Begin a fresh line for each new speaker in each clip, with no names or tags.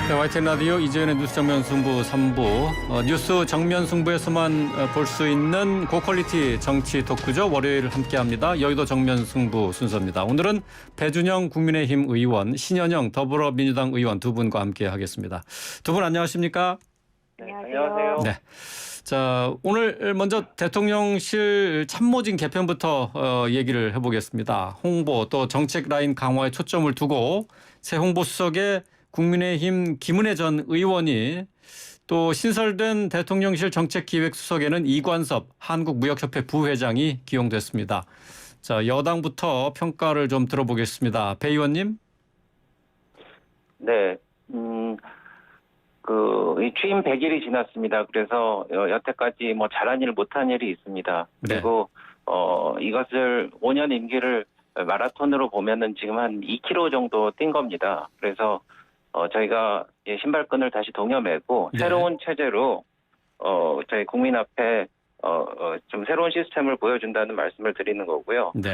네, YTN 라디오 이재현의 뉴스 정면 승부 3부. 뉴스 정면 승부에서만 볼 수 있는 고퀄리티 정치 토크죠. 월요일 함께합니다. 여의도 정면 승부 순서입니다. 오늘은 배준영 국민의힘 의원, 신현영 더불어민주당 의원 두 분과 함께하겠습니다. 두 분 안녕하십니까?
네, 안녕하세요.
네. 자, 오늘 먼저 대통령실 참모진 개편부터 얘기를 해보겠습니다. 홍보 또 정책 라인 강화에 초점을 두고 새 홍보수석에 국민의힘 김은혜 전 의원이 또 신설된 대통령실 정책기획수석에는 이관섭 한국무역협회 부회장이 기용됐습니다. 자, 여당부터 평가를 좀 들어보겠습니다. 배 의원님.
네, 이 취임 100일이 지났습니다. 그래서 여태까지 뭐 잘한 일, 못한 일이 있습니다. 그리고 이것을 5년 임기를 마라톤으로 보면은 지금 한 2km 정도 뛴 겁니다. 그래서 저희가 신발끈을 다시 동여매고 새로운 체제로 저희 국민 앞에 좀 새로운 시스템을 보여준다는 말씀을 드리는 거고요.
네.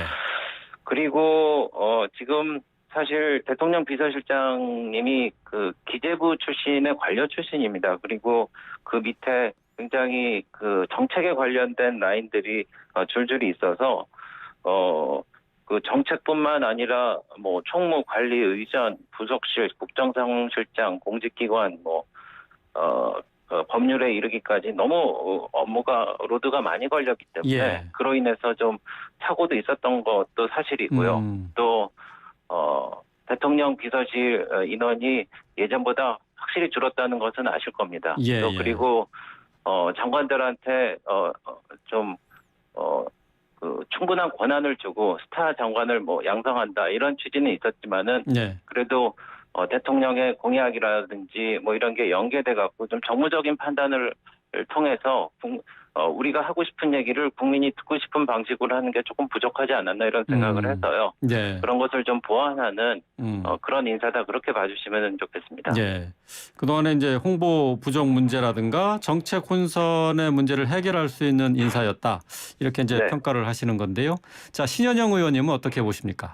그리고 지금 사실 대통령 비서실장님이 그 기재부 출신의 관료 출신입니다. 그리고 그 밑에 굉장히 그 정책에 관련된 라인들이 줄줄이 있어서 그 정책뿐만 아니라 뭐 총무 관리 의전, 부속실, 국정상실장, 공직기관 법률에 이르기까지 너무 업무가 로드가 많이 걸렸기 때문에 그로 인해서 좀 사고도 있었던 것도 사실이고요. 또 대통령 비서실 인원이 예전보다 확실히 줄었다는 것은 아실 겁니다. 또 그리고 장관들한테 그 충분한 권한을 주고 스타 장관을 뭐 양성한다 이런 취지는 있었지만은 그래도 대통령의 공약이라든지 뭐 이런 게 연계돼 갖고 좀 정무적인 판단을 통해서 우리가 하고 싶은 얘기를 국민이 듣고 싶은 방식으로 하는 게 조금 부족하지 않았나 이런 생각을 해서요. 그런 것을 좀 보완하는 그런 인사다 그렇게 봐주시면 좋겠습니다.
그동안에 이제 홍보 부족 문제라든가 정책 혼선의 문제를 해결할 수 있는 인사였다. 이렇게 이제 평가를 하시는 건데요. 자, 신현영 의원님은 어떻게 보십니까?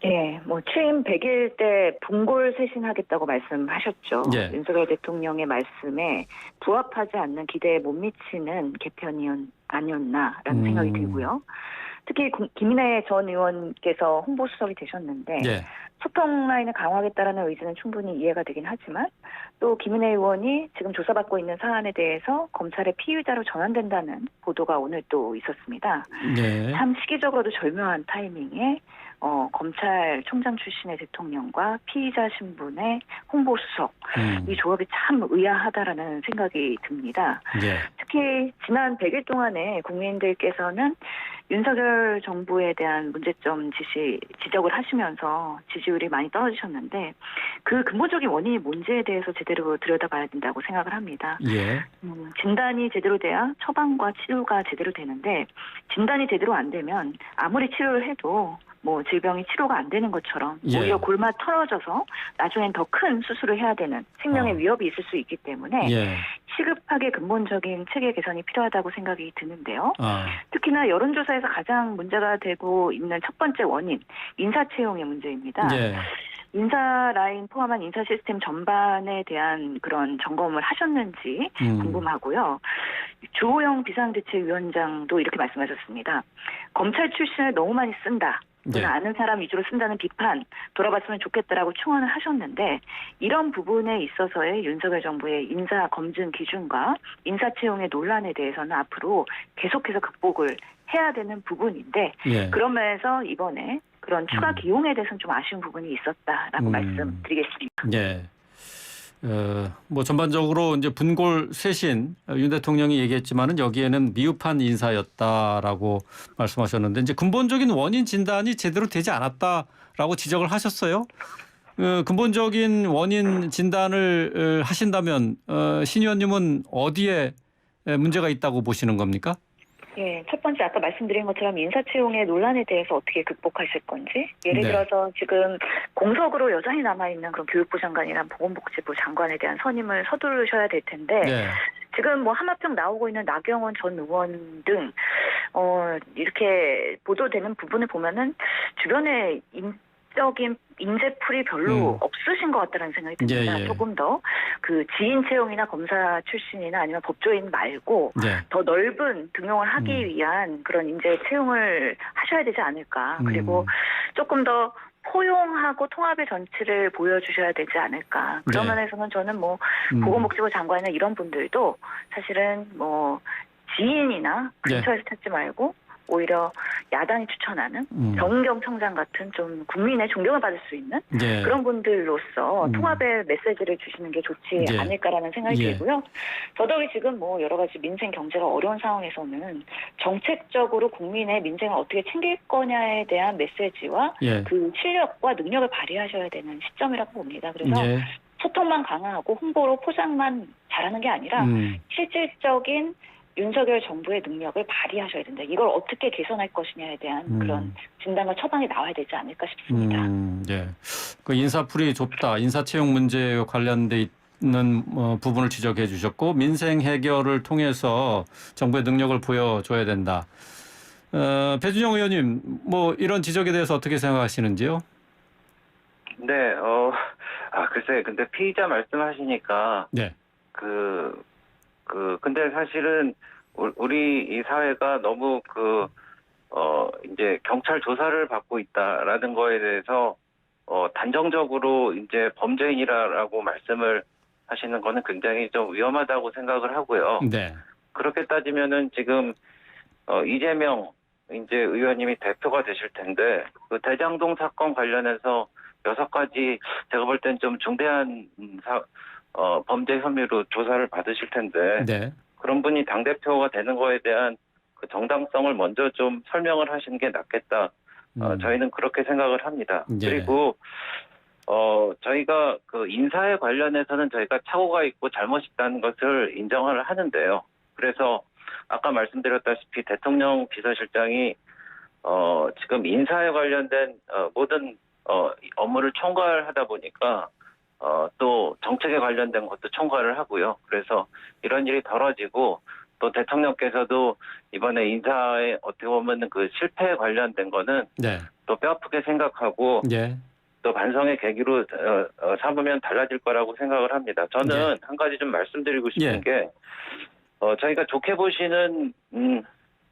네, 뭐 취임 100일 때 분골쇄신하겠다고 말씀하셨죠. 윤석열 대통령의 말씀에 부합하지 않는 기대에 못 미치는 개편이 아니었나라는 생각이 들고요. 특히 김인혜 전 의원께서 홍보수석이 되셨는데 소통 라인을 강화하겠다라는 의지는 충분히 이해가 되긴 하지만 또 김인혜 의원이 지금 조사받고 있는 사안에 대해서 검찰의 피의자로 전환된다는 보도가 오늘 또 있었습니다. 참 시기적으로도 절묘한 타이밍에 검찰총장 출신의 대통령과 피의자 신분의 홍보수석 이 조합이 참 의아하다라는 생각이 듭니다. 특히 지난 100일 동안에 국민들께서는 윤석열 정부에 대한 문제점 지적을 하시면서 지지율이 많이 떨어지셨는데 그 근본적인 원인이 뭔지에 대해서 제대로 들여다봐야 된다고 생각을 합니다. 진단이 제대로 돼야 처방과 치료가 제대로 되는데 진단이 제대로 안 되면 아무리 치료를 해도 뭐 질병이 치료가 안 되는 것처럼 오히려 골마 털어져서 나중엔 더 큰 수술을 해야 되는 생명의 위협이 있을 수 있기 때문에 시급하게 근본적인 체계 개선이 필요하다고 생각이 드는데요. 특히나 여론조사에서 가장 문제가 되고 있는 첫 번째 원인 인사 채용의 문제입니다. 인사 라인 포함한 인사 시스템 전반에 대한 그런 점검을 하셨는지 궁금하고요. 주호영 비상대책위원장도 이렇게 말씀하셨습니다. 검찰 출신을 너무 많이 쓴다. 아는 사람 위주로 쓴다는 비판 돌아봤으면 좋겠다라고 충원을 하셨는데 이런 부분에 있어서의 윤석열 정부의 인사 검증 기준과 인사 채용의 논란에 대해서는 앞으로 계속해서 극복을 해야 되는 부분인데 그런 면에서 이번에 그런 추가 기용에 대해서는 좀 아쉬운 부분이 있었다라고 말씀드리겠습니다.
뭐 전반적으로 이제 분골 쇄신 윤 대통령이 얘기했지만은 여기에는 미흡한 인사였다라고 말씀하셨는데 이제 근본적인 원인 진단이 제대로 되지 않았다라고 지적을 하셨어요. 근본적인 원인 진단을 하신다면 신 의원님은 어디에 문제가 있다고 보시는 겁니까?
첫 번째 아까 말씀드린 것처럼 인사 채용의 논란에 대해서 어떻게 극복하실 건지 예를 들어서 지금 공석으로 여전히 남아있는 그런 교육부 장관이나 보건복지부 장관에 대한 선임을 서두르셔야 될 텐데 지금 뭐 하마평 나오고 있는 나경원 전 의원 등 이렇게 보도되는 부분을 보면은 주변에 적인 인재풀이 별로 없으신 것 같다는 생각이 듭니다.
예.
조금 더 그 지인 채용이나 검사 출신이나 아니면 법조인 말고 더 넓은 등용을 하기 위한 그런 인재 채용을 하셔야 되지 않을까. 그리고 조금 더 포용하고 통합의 전치를 보여주셔야 되지 않을까. 그런 면에서는 저는 뭐 보건복지부 장관이나 이런 분들도 사실은 뭐 지인이나 근처에서 찾지 말고 오히려 야당이 추천하는 정경청장 같은 좀 국민의 존경을 받을 수 있는 그런 분들로서 통합의 메시지를 주시는 게 좋지 않을까라는 생각이 들고요. 더더욱이 지금 뭐 여러 가지 민생 경제가 어려운 상황에서는 정책적으로 국민의 민생을 어떻게 챙길 거냐에 대한 메시지와 그 실력과 능력을 발휘하셔야 되는 시점이라고 봅니다. 그래서 소통만 강화하고 홍보로 포장만 잘하는 게 아니라 실질적인 윤석열 정부의 능력을 발휘하셔야 된다. 이걸 어떻게 개선할 것이냐에 대한 그런 진단과 처방이 나와야 되지 않을까 싶습니다.
그 인사풀이 좁다, 인사채용 문제에 관련돼 있는 부분을 지적해 주셨고 민생 해결을 통해서 정부의 능력을 보여줘야 된다. 배준영 의원님, 뭐 이런 지적에 대해서 어떻게 생각하시는지요?
네, 글쎄, 근데 피의자 말씀하시니까 근데 사실은 우리 이 사회가 너무 이제 경찰 조사를 받고 있다라는 거에 대해서 단정적으로 이제 범죄인이라고 말씀을 하시는 거는 굉장히 좀 위험하다고 생각을 하고요. 그렇게 따지면은 지금 이재명 이제 의원님이 대표가 되실 텐데 그 대장동 사건 관련해서 6가지 제가 볼 땐 좀 중대한 범죄 혐의로 조사를 받으실 텐데 그런 분이 당대표가 되는 거에 대한 그 정당성을 먼저 좀 설명을 하시는 게 낫겠다. 저희는 그렇게 생각을 합니다. 그리고 저희가 그 인사에 관련해서는 저희가 착오가 있고 잘못이 있다는 것을 인정을 하는데요. 그래서 아까 말씀드렸다시피 대통령 비서실장이 지금 인사에 관련된 모든 업무를 총괄하다 보니까 또 정책에 관련된 것도 총괄을 하고요. 그래서 이런 일이 벌어지고 또 대통령께서도 이번에 인사에 어떻게 보면 그 실패에 관련된 거는 또 뼈아프게 생각하고 또 반성의 계기로 삼으면 달라질 거라고 생각을 합니다. 저는 한 가지 좀 말씀드리고 싶은 게 저희가 좋게 보시는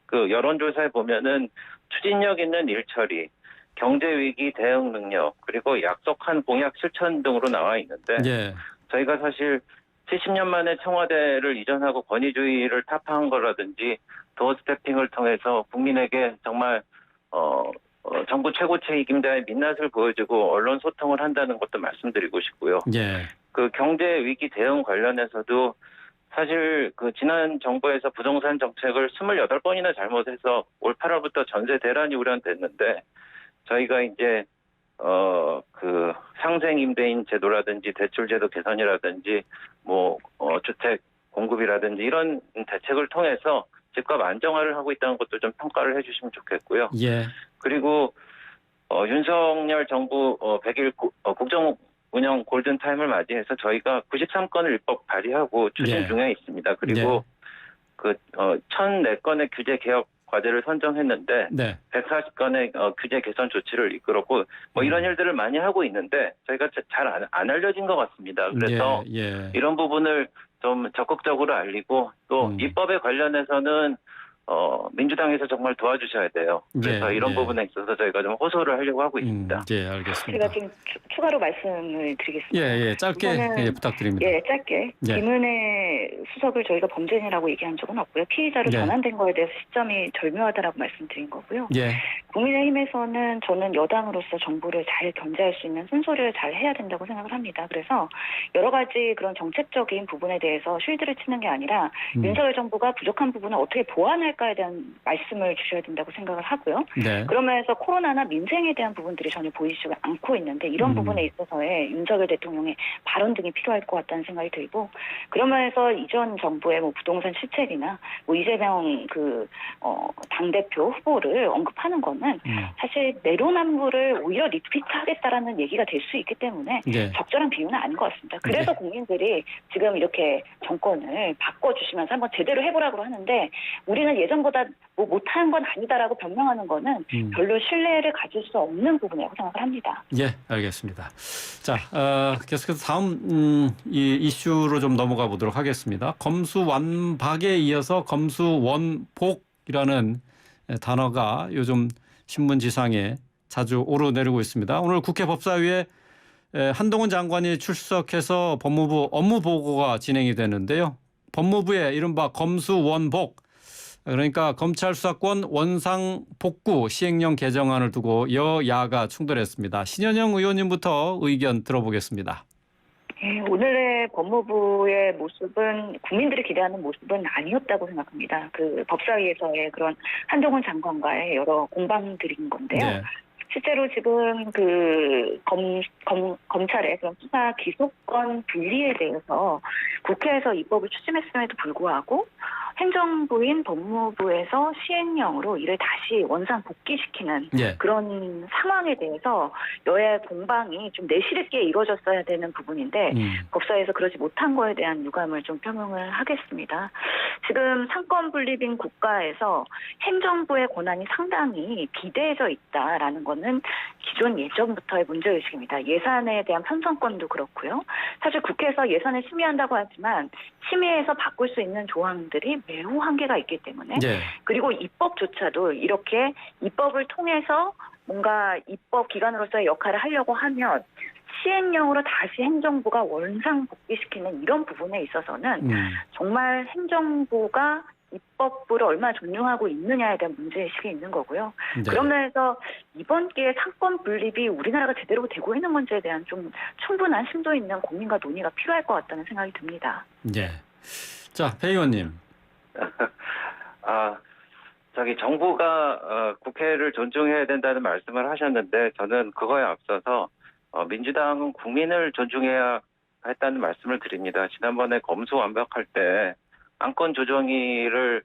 그 여론조사에 보면은 추진력 있는 일처리, 경제위기 대응 능력, 그리고 약속한 공약 실천 등으로 나와 있는데 저희가 사실 70년 만에 청와대를 이전하고 권위주의를 타파한 거라든지 도어 스태핑을 통해서 국민에게 정말 정부 최고 책임자의 민낯을 보여주고 언론 소통을 한다는 것도 말씀드리고 싶고요. 그 경제위기 대응 관련해서도 사실 그 지난 정부에서 부동산 정책을 28번이나 잘못해서 올 8월부터 전세 대란이 우려됐는데 저희가 이제 그 상생 임대인 제도라든지 대출 제도 개선이라든지 뭐 주택 공급이라든지 이런 대책을 통해서 집값 안정화를 하고 있다는 것도 좀 평가를 해주시면 좋겠고요. 그리고 윤석열 정부 100일 국정 운영 골든타임을 맞이해서 저희가 93건을 입법 발의하고 추진 중에 있습니다. 그리고 그 1,004건의 규제 개혁 과제를 선정했는데 140건의 규제 개선 조치를 이끌었고 뭐 이런 일들을 많이 하고 있는데 저희가 잘 안 알려진 것 같습니다. 그래서 이런 부분을 좀 적극적으로 알리고 또 입법에 관련해서서는 민주당에서 정말 도와주셔야 돼요. 그래서 이런 부분에 있어서 저희가 좀 호소를 하려고 하고 있습니다.
알겠습니다.
제가 좀 추가로 말씀을 드리겠습니다.
짧게 부탁드립니다.
짧게. 김은혜 수석을 저희가 범죄인이라고 얘기한 적은 없고요. 피의자로 전환된 거에 대해서 시점이 절묘하다라고 말씀드린 거고요. 국민의힘에서는 저는 여당으로서 정부를 잘 견제할 수 있는 쓴소리를 잘 해야 된다고 생각을 합니다. 그래서 여러 가지 그런 정책적인 부분에 대해서 쉴드를 치는 게 아니라 윤석열 정부가 부족한 부분을 어떻게 보완할까에 대한 말씀을 주셔야 된다고 생각을 하고요. 그러면서 코로나나 민생에 대한 부분들이 전혀 보이지 않고 있는데 이런 부분에 있어서의 윤석열 대통령의 발언 등이 필요할 것 같다는 생각이 들고 그러면서 이전 정부의 뭐 부동산 실책이나 뭐 이재명 그 당대표 후보를 언급하는 거는 대해서는 사실 내로남불을 오히려 리피트하겠다라는 얘기가 될 수 있기 때문에
네.
적절한 비유는 아닌 것 같습니다. 그래서
네.
국민들이 지금 이렇게 정권을 바꿔주시면서 한번 제대로 해보라고 하는데 우리는 예전보다 뭐 못한 건 아니다라고 변명하는 거는 별로 신뢰를 가질 수 없는 부분이라고 생각을 합니다.
예, 알겠습니다. 자, 계속해서 다음 이 이슈로 좀 넘어가 보도록 하겠습니다. 검수완박에 이어서 검수원복이라는 단어가 요즘 신문지상에 자주 오르내리고 있습니다. 오늘 국회 법사위에 한동훈 장관이 출석해서 법무부 업무보고가 진행이 되는데요. 법무부의 이른바 검수원복, 그러니까 검찰 수사권 원상 복구 시행령 개정안을 두고 여야가 충돌했습니다. 신현영 의원님부터 의견 들어보겠습니다.
네, 오늘의 법무부의 모습은 국민들이 기대하는 모습은 아니었다고 생각합니다. 그 법사위에서의 그런 한동훈 장관과의 여러 공방들인 건데요.
네.
실제로 지금 그 검찰의 그런 수사 기소권 분리에 대해서 국회에서 입법을 추진했음에도 불구하고 행정부인 법무부에서 시행령으로 이를 다시 원상 복귀시키는
예.
그런 상황에 대해서 여야의 공방이 좀 내실 있게 이루어졌어야 되는 부분인데 법사위에서 그러지 못한 거에 대한 유감을 좀 표명을 하겠습니다. 지금 상권 분립인 국가에서 행정부의 권한이 상당히 비대해져 있다라는 거는 기존 예전부터의 문제의식입니다. 예산에 대한 편성권도 그렇고요. 사실 국회에서 예산을 심의한다고 하지만 심의해서 바꿀 수 있는 조항들이 매우 한계가 있기 때문에
네.
그리고 입법조차도 이렇게 입법을 통해서 뭔가 입법 기관으로서의 역할을 하려고 하면 시행령으로 다시 행정부가 원상 복귀시키는 이런 부분에 있어서는 정말 행정부가 입법부를 얼마나 존중하고 있느냐에 대한 문제의식이 있는 거고요.
네.
그런 면에서 이번 기회에 상권 분립이 우리나라가 제대로 되고 있는 문제에 대한 좀 충분한 심도 있는 고민과 논의가 필요할 것 같다는 생각이 듭니다.
네. 자, 배 의원님.
정부가 국회를 존중해야 된다는 말씀을 하셨는데 저는 그거에 앞서서 민주당은 국민을 존중해야 했다는 말씀을 드립니다. 지난번에 검수완박할 때 안건 조정위를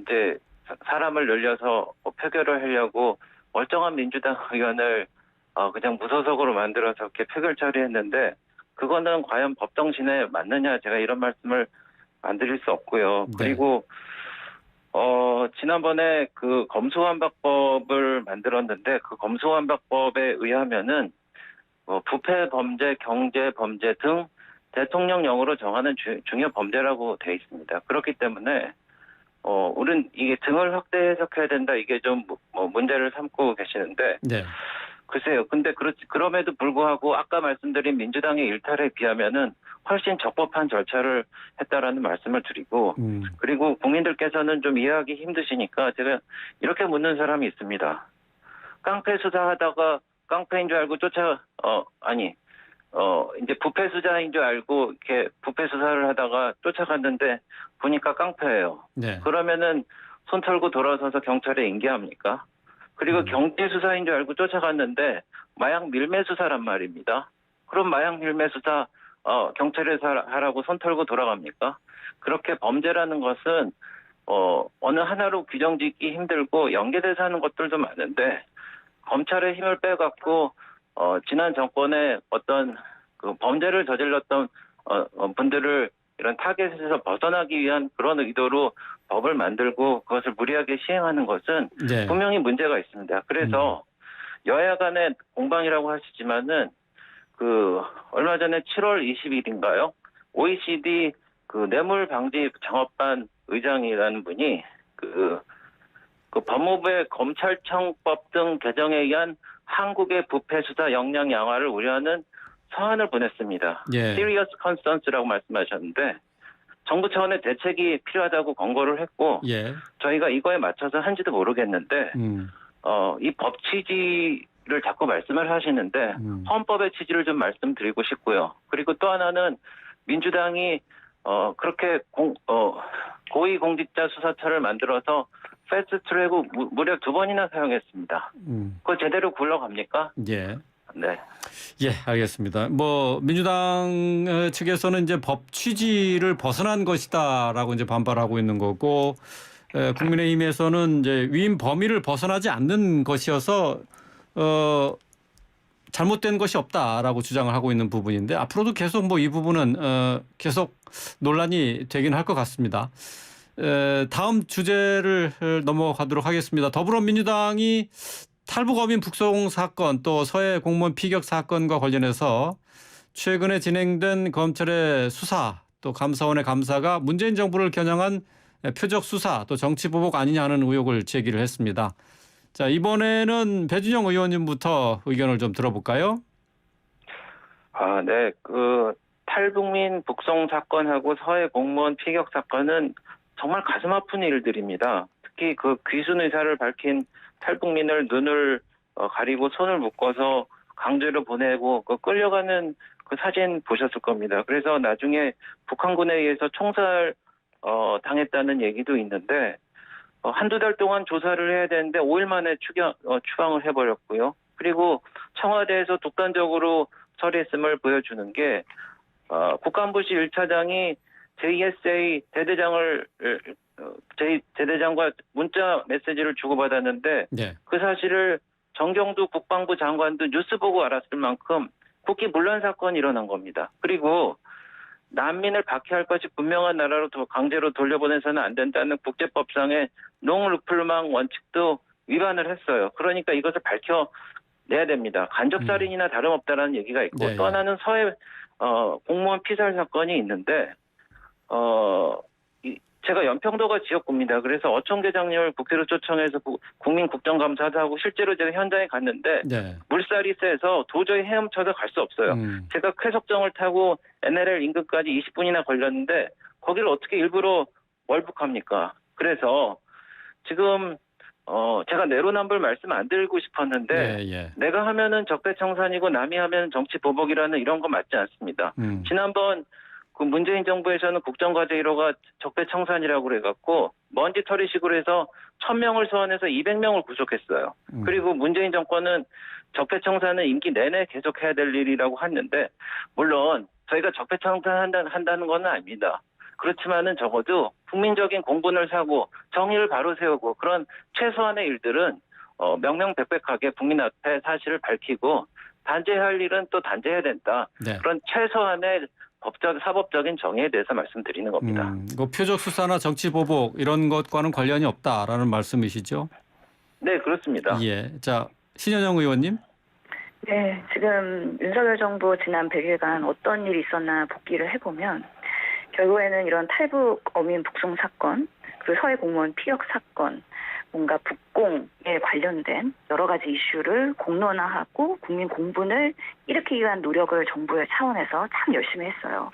이제 사람을 늘려서 표결을 하려고 멀쩡한 민주당 의원을 그냥 무소속으로 만들어서 이렇게 표결 처리했는데 그거는 과연 법정신에 맞느냐, 제가 이런 말씀을 안 드릴 수 없고요.
네.
그리고 지난번에 그 검수완박법을 만들었는데 그 검수완박법에 의하면은 부패 범죄, 경제 범죄 등 대통령령으로 정하는 중요 범죄라고 돼 있습니다. 그렇기 때문에 우린 이게 등을 확대 해석해야 된다, 이게 좀 문제를 삼고 계시는데
네.
글쎄요. 근데 그럼에도 불구하고 아까 말씀드린 민주당의 일탈에 비하면은 훨씬 적법한 절차를 했다라는 말씀을 드리고 그리고 국민들께서는 좀 이해하기 힘드시니까 제가 이렇게 묻는 사람이 있습니다. 깡패 수사하다가 깡패인 줄 알고 이제 부패 수사인 줄 알고 이렇게 부패 수사를 하다가 쫓아갔는데 보니까 깡패예요.
네.
그러면은 손 털고 돌아서서 경찰에 인계합니까? 그리고 경제 수사인 줄 알고 쫓아갔는데 마약 밀매 수사란 말입니다. 그럼 마약 밀매 수사 경찰에서 하라고 손 털고 돌아갑니까? 그렇게 범죄라는 것은 어느 하나로 규정짓기 힘들고 연계돼서 하는 것들도 많은데 검찰의 힘을 빼갖고 지난 정권에 어떤 그 범죄를 저질렀던 분들을 이런 타겟에서 벗어나기 위한 그런 의도로 법을 만들고 그것을 무리하게 시행하는 것은
네.
분명히 문제가 있습니다. 그래서 여야 간의 공방이라고 하시지만은 그 얼마 전에 7월 20일인가요? OECD 그 뇌물 방지 장업반 의장이라는 분이 그 법무부의 검찰청법 등 개정에 의한 한국의 부패 수사 역량 양화를 우려하는 서한을 보냈습니다.
예.
Serious Concerns라고 말씀하셨는데 정부 차원의 대책이 필요하다고 권고를 했고
예.
저희가 이거에 맞춰서 한지도 모르겠는데 이 법 취지를 자꾸 말씀을 하시는데 헌법의 취지를 좀 말씀드리고 싶고요. 그리고 또 하나는 민주당이 그렇게 고위공직자 수사처를 만들어서 패스트트랙을 무려 2번이나 사용했습니다. 그거 제대로 굴러갑니까?
예.
네.
예, 알겠습니다. 민주당 측에서는 이제 법 취지를 벗어난 것이다라고 이제 반발하고 있는 거고, 국민의힘에서는 이제 위임 범위를 벗어나지 않는 것이어서 잘못된 것이 없다라고 주장을 하고 있는 부분인데 앞으로도 계속 뭐 이 부분은 계속 논란이 되긴 할 것 같습니다. 다음 주제를 넘어가도록 하겠습니다. 더불어민주당이 탈북어민 북송 사건 또 서해 공무원 피격 사건과 관련해서 최근에 진행된 검찰의 수사 또 감사원의 감사가 문재인 정부를 겨냥한 표적 수사 또 정치 보복 아니냐는 의혹을 제기를 했습니다. 자, 이번에는 배준영 의원님부터 의견을 좀 들어볼까요?
네. 탈북민 북송 사건하고 서해 공무원 피격 사건은 정말 가슴 아픈 일들입니다. 특히 그 귀순 의사를 밝힌 탈북민을 눈을 가리고 손을 묶어서 강제로 보내고 끌려가는 그 사진 보셨을 겁니다. 그래서 나중에 북한군에 의해서 총살 당했다는 얘기도 있는데 한두 달 동안 조사를 해야 되는데 5일 만에 추방을 해버렸고요. 그리고 청와대에서 독단적으로 처리했음을 보여주는 게 국간부시 1차장이 JSA 대대장과 문자 메시지를 주고받았는데
네.
그 사실을 정경두 국방부 장관도 뉴스 보고 알았을 만큼 국기문란 사건이 일어난 겁니다. 그리고 난민을 박해할 것이 분명한 나라로 강제로 돌려보내서는 안 된다는 국제법상의 농루플망 원칙도 위반을 했어요. 그러니까 이것을 밝혀내야 됩니다. 간접살인이나 다름없다라는 얘기가 있고
네,
또 하나는 서해 공무원 피살 사건이 있는데 제가 연평도가 지역구입니다. 그래서 어촌계장님을 국회로 초청해서 국민국정감사도 하고 실제로 제가 현장에 갔는데
네.
물살이 세서 도저히 헤엄쳐서 갈 수 없어요. 제가 쾌속정을 타고 NLL 인근까지 20분이나 걸렸는데 거기를 어떻게 일부러 월북합니까? 그래서 지금 제가 내로남불 말씀 안 드리고 싶었는데 내가 하면은 적폐청산이고 남이 하면 정치 보복이라는 이런 거 맞지 않습니다. 지난번 그 문재인 정부에서는 국정과제 1호가 적폐청산이라고 그래갖고 먼지털이식으로 해서 1000명을 소환해서 200명을 구속했어요. 그리고 문재인 정권은 적폐청산은 임기 내내 계속해야 될 일이라고 했는데 물론 저희가 적폐청산 한다는 건 아닙니다. 그렇지만은 적어도 국민적인 공분을 사고 정의를 바로 세우고 그런 최소한의 일들은 명명백백하게 국민 앞에 사실을 밝히고 단죄할 일은 또 단죄해야 된다.
네.
그런 최소한의 사법적인 정의에 대해서 말씀드리는 겁니다.
표적 수사나 정치 보복 이런 것과는 관련이 없다라는 말씀이시죠?
네, 그렇습니다.
예, 자 신현영 의원님.
네, 지금 윤석열 정부 지난 100일간 어떤 일이 있었나 복기를 해보면 결국에는 이런 탈북 어민 북송 사건, 그 서해 공무원 피격 사건, 뭔가 북공에 관련된 여러 가지 이슈를 공론화하고 국민 공분을 일으키기 위한 노력을 정부의 차원에서 참 열심히 했어요.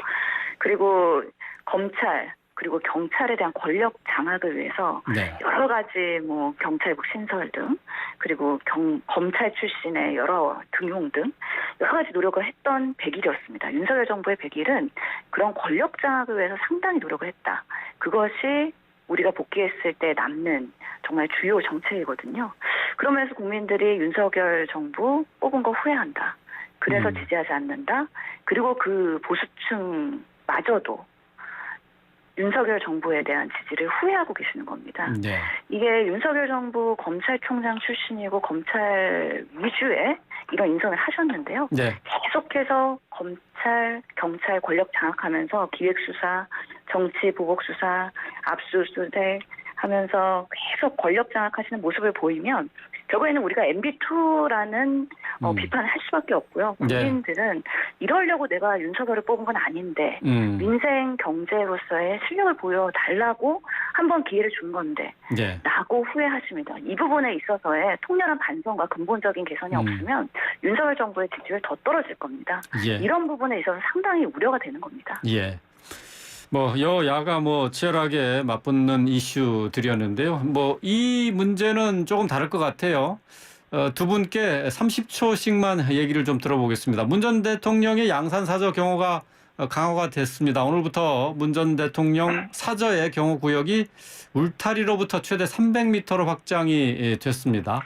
그리고 검찰 그리고 경찰에 대한 권력 장악을 위해서 여러 가지 뭐 경찰국 신설 등 그리고 검찰 출신의 여러 등용 등 여러 가지 노력을 했던 100일이었습니다. 윤석열 정부의 100일은 그런 권력 장악을 위해서 상당히 노력을 했다. 그것이 우리가 복귀했을 때 남는 정말 주요 정책이거든요. 그러면서 국민들이 윤석열 정부 뽑은 거 후회한다. 그래서 지지하지 않는다. 그리고 그 보수층마저도 윤석열 정부에 대한 지지를 후회하고 계시는 겁니다.
네.
이게 윤석열 정부 검찰총장 출신이고 검찰 위주의 이런 인선을 하셨는데요.
네.
계속해서 검찰, 경찰 권력 장악하면서 기획수사, 정치 보복수사, 압수수색 하면서 계속 권력 장악하시는 모습을 보이면 결국에는 우리가 MB2라는 비판을 할 수밖에 없고요. 국민들은 이러려고 내가 윤석열을 뽑은 건 아닌데 민생 경제로서의 실력을 보여달라고 한번 기회를 준 건데 라고 후회하십니다. 이 부분에 있어서의 통렬한 반성과 근본적인 개선이 없으면 윤석열 정부의 지지율 더 떨어질 겁니다. 이런 부분에 있어서 상당히 우려가 되는 겁니다.
예. 여야가 치열하게 맞붙는 이슈들이었는데요. 이 문제는 조금 다를 것 같아요. 두 분께 30초씩만 얘기를 좀 들어보겠습니다. 문 전 대통령의 양산 사저 경호가 강화가 됐습니다. 오늘부터 문 전 대통령 사저의 경호 구역이 울타리로부터 최대 300m로 확장이 됐습니다.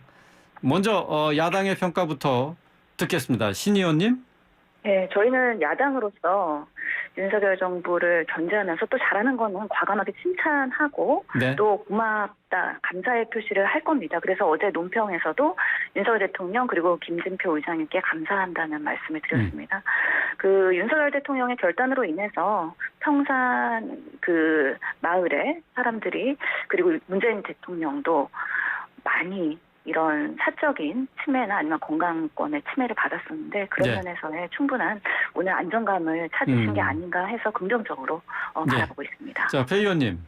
먼저 야당의 평가부터 듣겠습니다. 신 의원님.
네, 저희는 야당으로서 윤석열 정부를 견제하면서 또 잘하는 거는 과감하게 칭찬하고
네.
또 고맙다, 감사의 표시를 할 겁니다. 그래서 어제 논평에서도 윤석열 대통령 그리고 김진표 의장님께 감사한다는 말씀을 드렸습니다. 그 윤석열 대통령의 결단으로 인해서 평산 그 마을의 사람들이 그리고 문재인 대통령도 많이 이런 사적인 침해나 아니면 건강권의 침해를 받았었는데 그런
네.
면에서의 충분한 오늘 안정감을 찾으신 게 아닌가 해서 긍정적으로 바라보고 있습니다.
자, 배 의원님.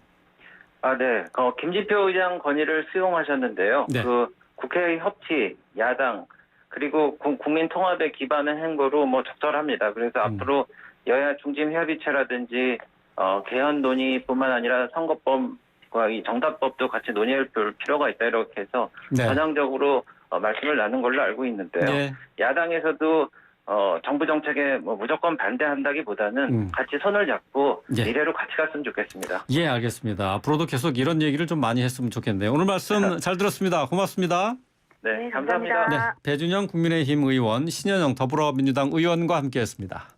네. 김진표 의장 건의를 수용하셨는데요.
네.
그 국회 협치, 야당 그리고 국민 통합에 기반한 행보로 뭐 적절합니다. 그래서 앞으로 여야 중심 협의체라든지 개헌 논의뿐만 아니라 선거법과 이 정답법도 같이 논의할 필요가 있다 이렇게 해서
네.
전향적으로 말씀을 나눈 걸로 알고 있는데요.
네.
야당에서도 정부 정책에 뭐 무조건 반대한다기보다는 같이 손을 잡고
예.
미래로 같이 갔으면 좋겠습니다.
예, 알겠습니다. 앞으로도 계속 이런 얘기를 좀 많이 했으면 좋겠네요. 오늘 말씀 잘 들었습니다. 고맙습니다.
네, 감사합니다.
감사합니다.
네, 배준영 국민의힘 의원, 신현영 더불어민주당 의원과 함께했습니다.